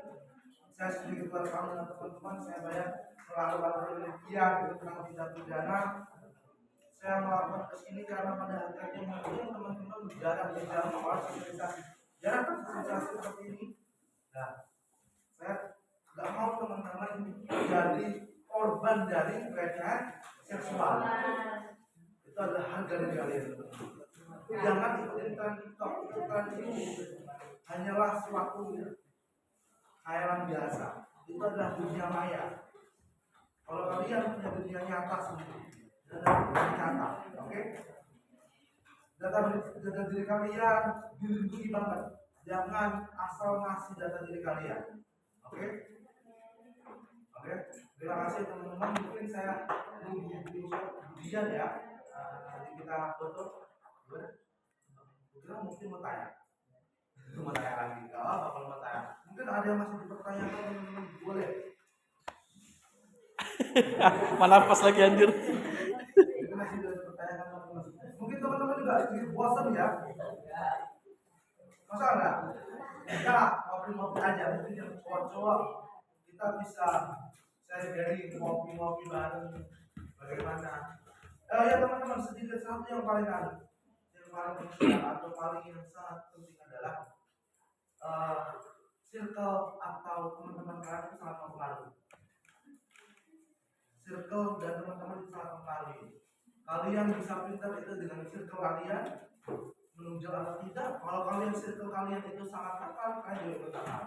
saya sedikit berkawan dengan teman-teman, saya banyak melakukan penelitian tentang tindak pidana. Saya melakukan kesini karena pada akhirnya mungkin teman-teman jarang orang sosialisasi, jarang sosialisasi seperti ini. Nah, saya nggak mau teman-teman jadi korban dari pelecehan seksual. Itu adalah harga dari kalian. Jangan ikutin tren TikTok, itu tren itu hanyalah suatu khayalan biasa. Itu adalah dunia maya. Kalau kalian punya dunia nyata sendiri, dunia nyata, oke? Data diri kalian dilindungi banget. Jangan asal ngasih data diri kalian, oke? Oke, terima kasih teman-teman. Mungkin saya ujian ya. Nanti kita foto. Mungkin mau tanya. Mau tanya lagi. Kalau mau tanya. Mungkin ada yang masih dipertanyakan, teman-teman. Boleh. Mana pas lagi anjir. Itu masih dipertanyakan, teman-teman. Mungkin teman-teman juga sedikit bosan ya. Masa enggak? Ya, ngopi-ngopi aja. Mungkin yang cowok-cowok kita bisa sharing ngopi-ngopi bareng. Bagaimana? Ya teman-teman, sedikit satu yang paling penting atau paling yang sangat penting adalah circle atau teman-teman kalian itu sangat mempengaruhi. Circle dan teman-teman itu sangat mempengaruhi. Kalian bisa pintar itu dengan circle kalian menunjuk atau tidak. Kalau kalian circle kalian itu sangat nakal, kalian juga ikut nakal.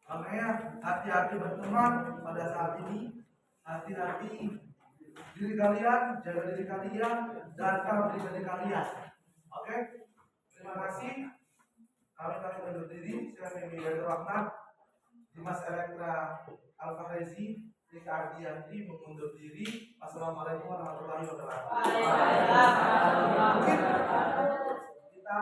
Makanya hati-hati berteman pada saat ini. Hati-hati diri kalian, jaga diri kalian, data pribadi kalian. Oke? Terima kasih. Kami undur diri. Saya Mimi Rahmat, Dimas Elektra Alfarezi, Rika Ardianti mengundur diri. Assalamualaikum warahmatullahi wabarakatuh. Mungkin kita